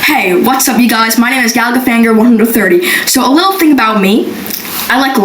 Hey, what's up, you guys? My name is GalagaFanger130. So a little thing about me, I like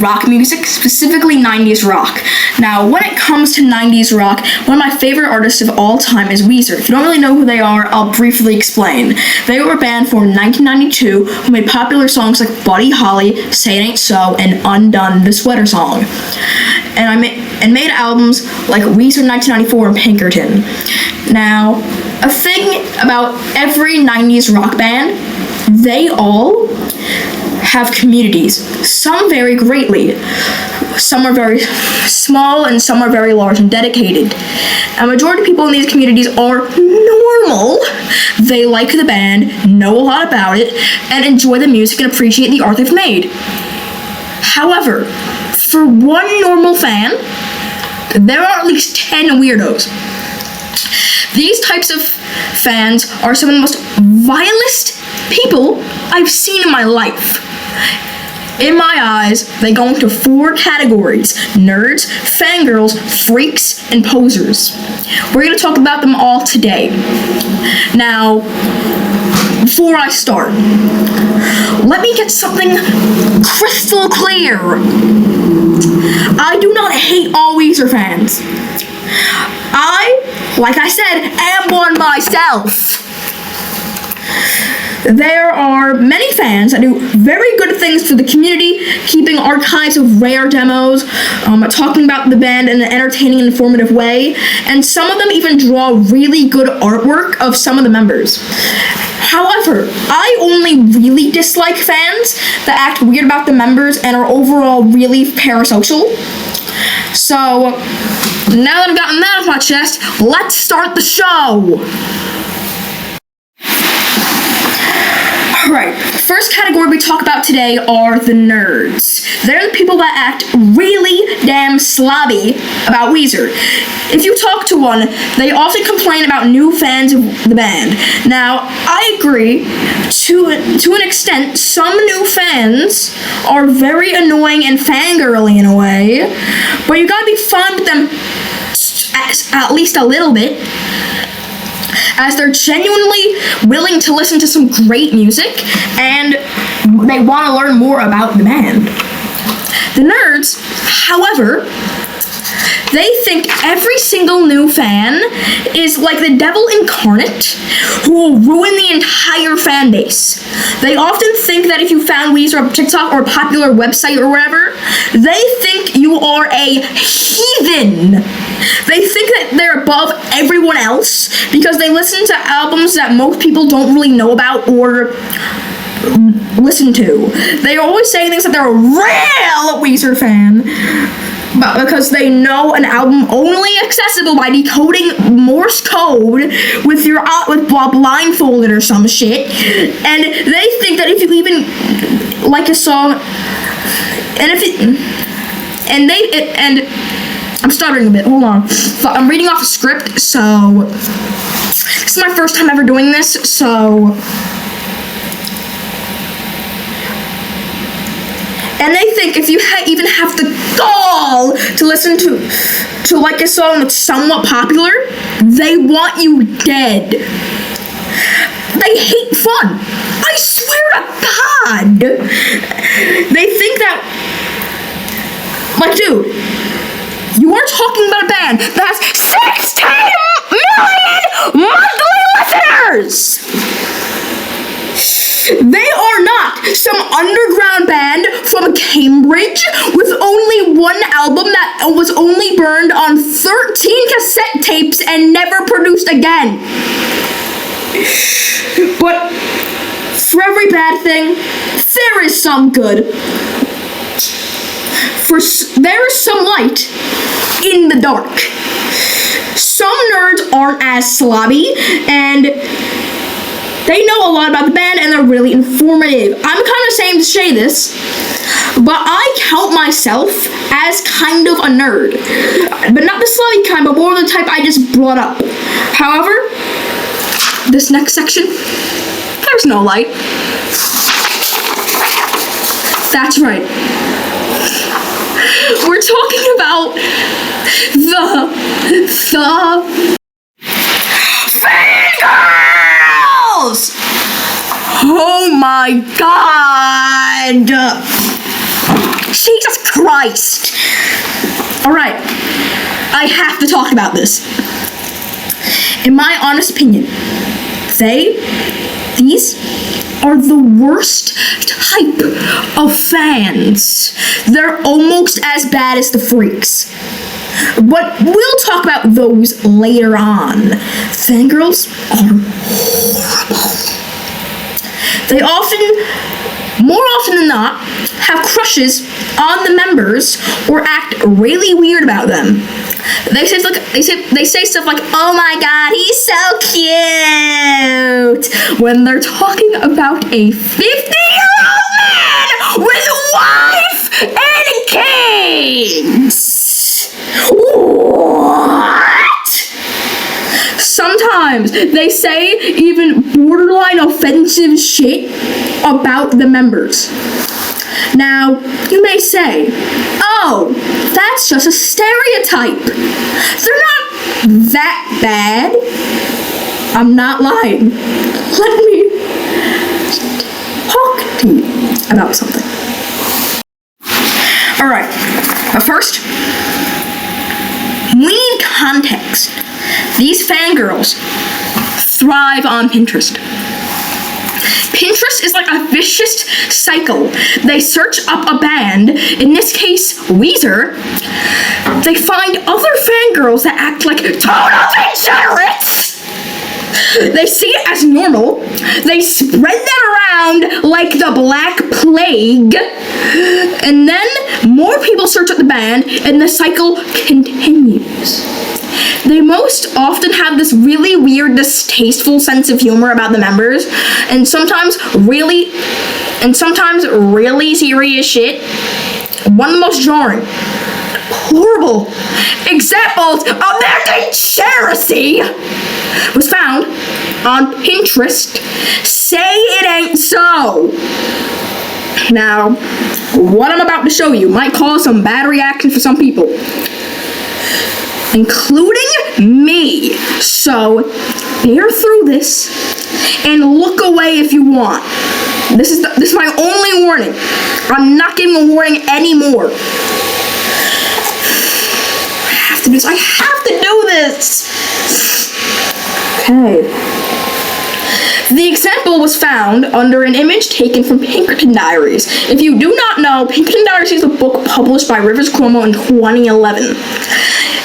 rock music, specifically 90s rock. Now, when it comes to 90s rock, one of my favorite artists of all time is Weezer. If you don't really know who they are, I'll briefly explain. They were a band formed in 1992 who made popular songs like Buddy Holly, Say It Ain't So, and Undone, the Sweater Song. And made albums like Weezer 1994 and Pinkerton. Now, a thing about every 90s rock band, they all have communities. Some vary greatly. Some are very small and some are very large and dedicated. A majority of people in these communities are normal. They like the band, know a lot about it, and enjoy the music and appreciate the art they've made. However, for one normal fan, there are at least 10 weirdos. These types of fans are some of the most vilest people I've seen in my life. In my eyes, they go into 4 categories: nerds, fangirls, freaks, and posers. We're going to talk about them all today. Now, before I start, let me get something crystal clear. I do not hate all Weezer fans. Like I said, am one myself. There are many fans that do very good things for the community, keeping archives of rare demos, talking about the band in an entertaining and informative way, and some of them even draw really good artwork of some of the members. However, I only really dislike fans that act weird about the members and are overall really parasocial. So, now that I've gotten that off my chest, let's start the show! Alright, first category we talk about today are the nerds. They're the people that act really damn slobby about Weezer. If you talk to one, they often complain about new fans of the band. Now, I agree, to an extent, some new fans are very annoying and fangirly in a way, but you gotta be fun with them at least a little bit, as they're genuinely willing to listen to some great music and they want to learn more about the band. The nerds, however, they think every single new fan is like the devil incarnate who will ruin the entire fan base. They often think that if you found Weezer on TikTok or a popular website or whatever, they think you are a heathen. They think that they're above everyone else because they listen to albums that most people don't really know about or listen to. They're always saying things that they're a real Weezer fan, but because they know an album only accessible by decoding Morse code with blindfolded or some shit, and they think that if you even like a song, I'm stuttering a bit, hold on. I'm reading off a script, so this is my first time ever doing this, so. And they think if you even have the gall to listen to like a song that's somewhat popular, they want you dead. They hate fun. I swear to God. They think that, like, dude, you are talking about a band that has 16 million monthly listeners! They are not some underground band from Cambridge with only one album that was only burned on 13 cassette tapes and never produced again. But for every bad thing, there is some good. There is some light in the dark. Some nerds aren't as slobby, and they know a lot about the band, and they're really informative. I'm kind of ashamed to say this, but I count myself as kind of a nerd. But not the slobby kind, but more of the type I just brought up. However, this next section, there's no light. That's right. We're talking about the fangirls! Oh my God! Jesus Christ! Alright, I have to talk about this. In my honest opinion, these are the worst type of fans. They're almost as bad as the freaks. But we'll talk about those later on. Fangirls are horrible. They more often than not, have crushes on the members or act really weird about them. They say stuff like, "Oh my God, he's so cute," when they're talking about a 50-year-old man with a wife and kids. What? Sometimes they say even borderline offensive shit about the members. Now, you may say, "Oh, that's just a stereotype. They're not that bad." I'm not lying. Let me talk to you about something. Alright, but first, we need context. These fangirls thrive on Pinterest. Pinterest is like a vicious cycle. They search up a band, in this case, Weezer. They find other fangirls that act like total degenerates. They see it as normal. They spread that around like the Black Plague. And then more people search up the band, and the cycle continues. They most often have this really weird, distasteful sense of humor about the members, and sometimes really serious shit. One of the most jarring, horrible examples of their degeneracy was found on Pinterest. Say it ain't so. Now, what I'm about to show you might cause some bad reactions for some people, including me. So, bear through this and look away if you want. This is my only warning. I'm not giving a warning anymore. I have to do this. Okay. The example was found under an image taken from Pinkerton Diaries. If you do not know, Pinkerton Diaries is a book published by Rivers Cuomo in 2011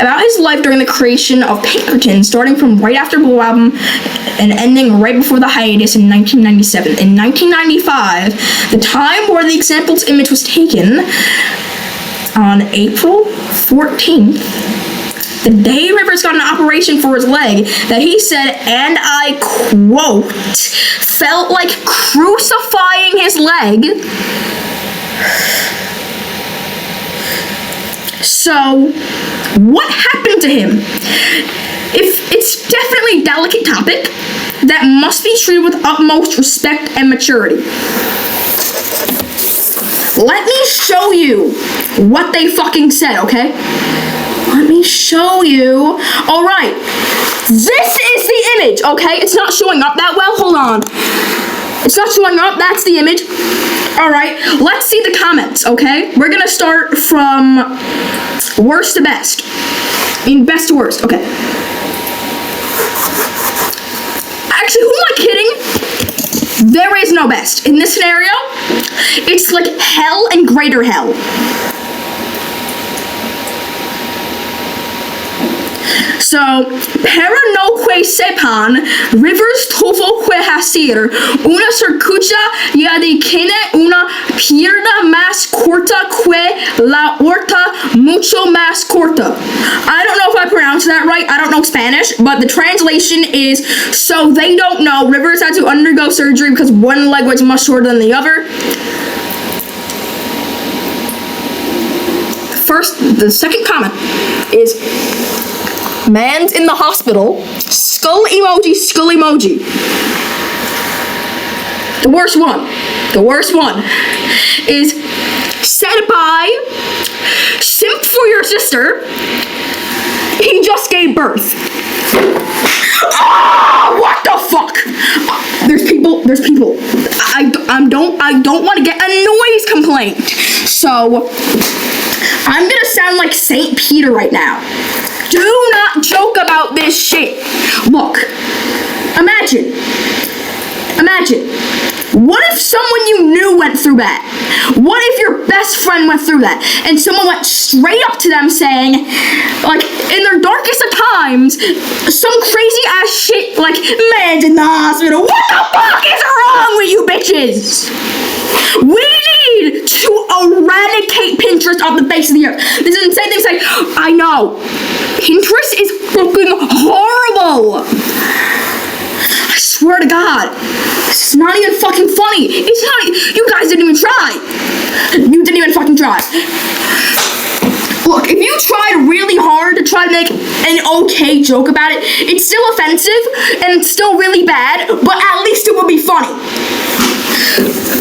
about his life during the creation of Pinkerton, starting from right after Blue Album and ending right before the hiatus in 1997. In 1995, the time where the example's image was taken, on April 14th, the day Rivers got an operation for his leg that he said, and I quote, felt like crucifying his leg. So, what happened to him? If it's definitely a delicate topic that must be treated with utmost respect and maturity. Let me show you what they fucking said, okay? Let me show you. Alright, this is the image, okay? It's not showing up that well. Hold on. It's not showing up. That's the image. Alright, let's see the comments, okay? We're gonna start from worst to best. I mean, best to worst, okay. Actually, who am I kidding? There is no best. In this scenario, it's like hell and greater hell. So, pero no que sepan, Rivers tuvo que hacer una cirugía ya de tiene una pierna más corta que la otra, mucho más corta. I don't know if I pronounced that right. I don't know Spanish, but the translation is, so they don't know. Rivers had to undergo surgery because one leg was much shorter than the other. The second comment is, man's in the hospital, skull emoji, skull emoji. The worst one is, said by simp for your sister, he just gave birth. Oh, what the fuck? There's people there's people. I don't want to get a noise complaint. So I'm gonna sound like St. Peter right now. Do not joke about this shit. Look, imagine. What if someone you knew went through that? What if your best friend went through that? And someone went straight up to them saying, like, in their darkest of times, some crazy ass shit like, man's in the hospital. What the fuck is wrong with you bitches? We need to eradicate Pinterest off the face of the earth. This is insane thing saying, I know. Pinterest is fucking horrible. I swear to God, this is not even fucking funny. It's not. You guys didn't even try. You didn't even fucking try. Look, if you tried really hard to try to make an okay joke about it, it's still offensive and it's still really bad, but at least it would be funny.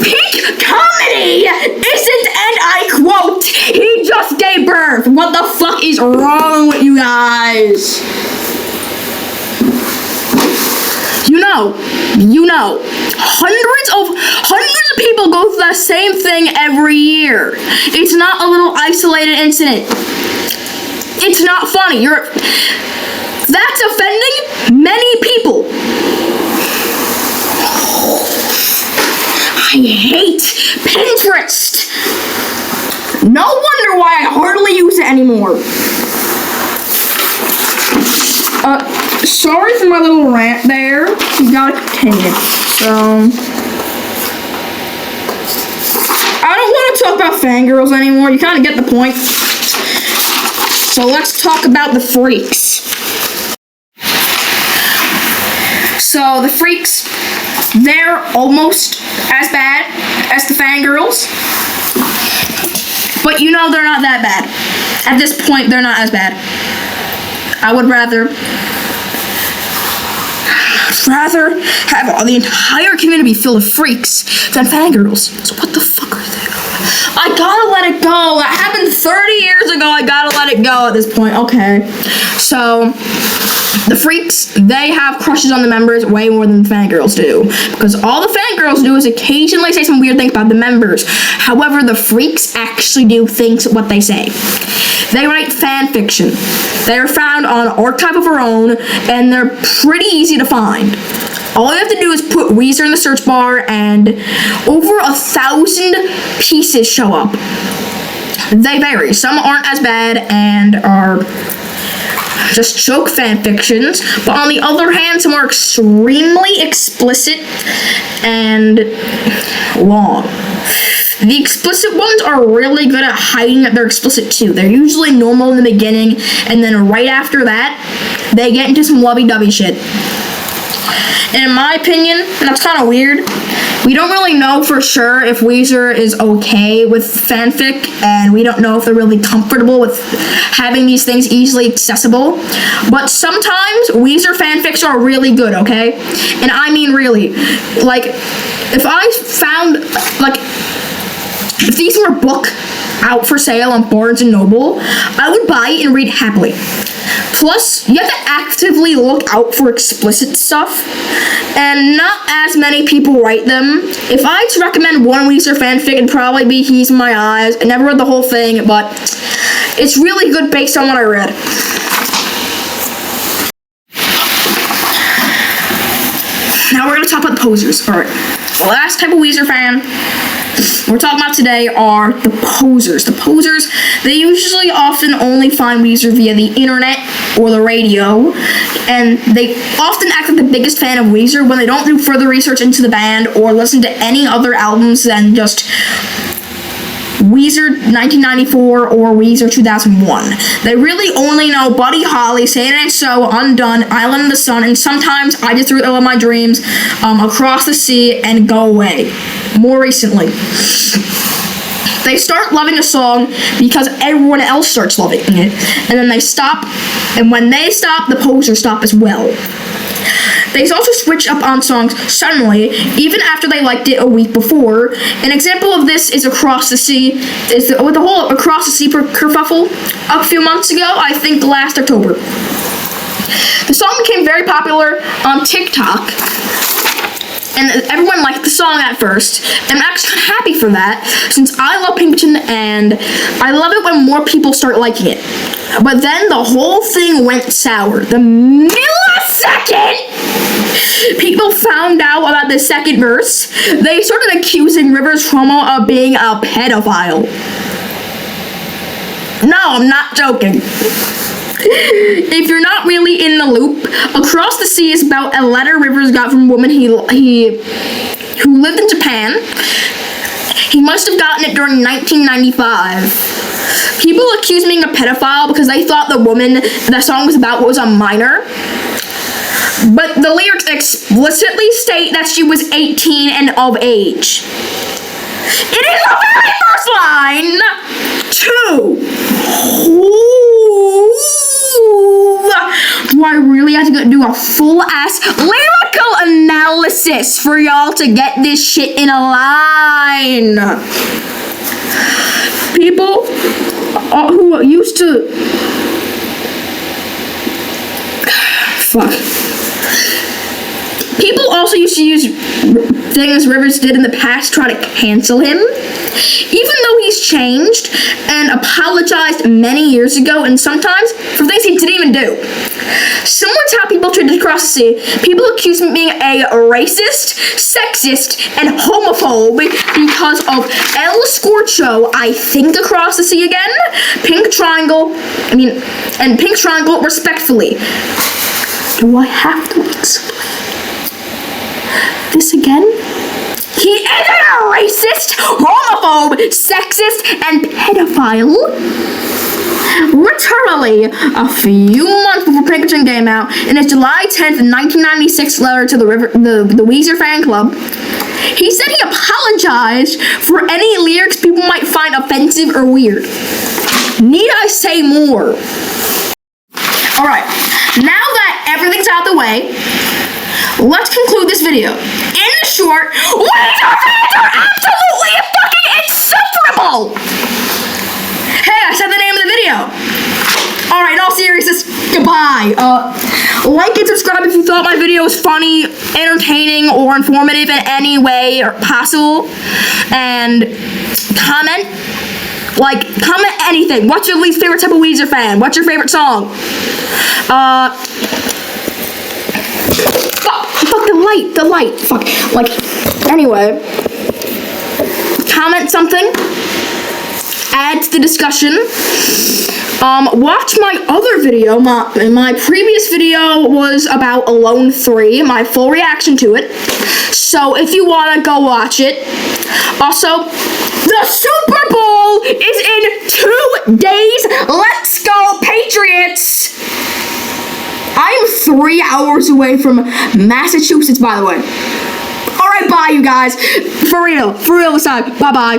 Peak comedy isn't, and I quote, he just gave birth. What the fuck is wrong with you guys? You know, hundreds of people go through that same thing every year. It's not a little isolated incident. It's not funny. That's offending many people. I hate Pinterest. No wonder why I hardly use it anymore. Sorry for my little rant there. You gotta continue. So, I don't want to talk about fangirls anymore. You kind of get the point. So let's talk about the freaks. So the freaks, they're almost as bad as the fangirls. But you know they're not that bad. At this point, they're not as bad. I would rather have the entire community filled with freaks than fangirls. So what the fuck are they? I gotta let it go. That happened 30 years ago. I gotta let it go at this point. Okay. So the freaks, they have crushes on the members way more than the fangirls do. Because all the fangirls do is occasionally say some weird things about the members. However, the freaks actually do things what they say. They write fan fiction. They are found on Archive of Our Own, and they're pretty easy to find. All you have to do is put Weezer in the search bar, and over 1,000 pieces show up. They vary. Some aren't as bad and are just joke fan fictions, but on the other hand, some are extremely explicit and long. The explicit ones are really good at hiding that they're explicit too. They're usually normal in the beginning, and then right after that, they get into some lovey-dovey shit. And in my opinion, and that's kind of weird, we don't really know for sure if Weezer is okay with fanfic, and we don't know if they're really comfortable with having these things easily accessible. But sometimes Weezer fanfics are really good, okay? And I mean really. Like, if I found, like, if these were a book out for sale on Barnes & Noble, I would buy it and read happily. Plus, you have to actively look out for explicit stuff, and not as many people write them. If I had to recommend one Weezer fanfic, it'd probably be He's in My Eyes. I never read the whole thing, but it's really good based on what I read. Now we're going to talk about the posers. Alright, the last type of Weezer fan we're talking about today are the posers. The posers, they usually often only find Weezer via the internet or the radio, and they often act like the biggest fan of Weezer when they don't do further research into the band or listen to any other albums than just Weezer 1994 or Weezer 2001. They really only know Buddy Holly, Say It Ain't So, Undone, Island in the Sun, and sometimes I Just Threw It All in My Dreams, Across the Sea, and Go Away. More recently, they start loving a song because everyone else starts loving it, and then they stop, and when they stop, the posers stop as well. They also switch up on songs suddenly, even after they liked it a week before. An example of this is Across the Sea, with the whole Across the Sea kerfuffle a few months ago, I think last October. The song became very popular on TikTok, and everyone liked the song at first, and I'm actually kind of happy for that, since I love Pinkerton, and I love it when more people start liking it. But then the whole thing went sour. The millisecond people found out about the second verse, they started accusing Rivers Cuomo of being a pedophile. No, I'm not joking. If you're not really in the loop, Across the Sea is about a letter Rivers got from a woman who lived in Japan. He must have gotten it during 1995. People accused me of a pedophile because they thought the woman the song was about was a minor. But the lyrics explicitly state that she was 18 and of age. It is the very first line, too. Do I really have to do a full-ass lyrical analysis for y'all to get this shit in a line? People who used to... Fuck. People also used to use things Rivers did in the past to try to cancel him. Even though he's changed and apologized many years ago, and sometimes for things he didn't even do. Similar to how people treated Across the Sea, people accuse him of being a racist, sexist, and homophobe because of El Scorcho, I think Across the Sea again, Pink Triangle, respectfully. Do I have to explain this again? He isn't a racist, homophobe, sexist, and pedophile. Literally, a few months before Pinkerton came out, in his July 10th, 1996 letter to the Weezer fan club, he said he apologized for any lyrics people might find offensive or weird. Need I say more? Alright, now that everything's out of the way, let's conclude this video. In the short, Weezer fans are absolutely fucking insufferable! Hey, I said the name of the video. Alright, in all seriousness, goodbye. Like and subscribe if you thought my video was funny, entertaining, or informative in any way possible. And comment. Comment anything. What's your least favorite type of Weezer fan? What's your favorite song? The light. Anyway. Comment something. Add to the discussion. Watch my other video. My previous video was about Alone 3, my full reaction to it. So if you want to go watch it. Also, the Super Bowl is in 2 days. Let's go, Patriots! I am 3 hours away from Massachusetts, by the way. Alright, bye, you guys. For real this time. Bye-bye.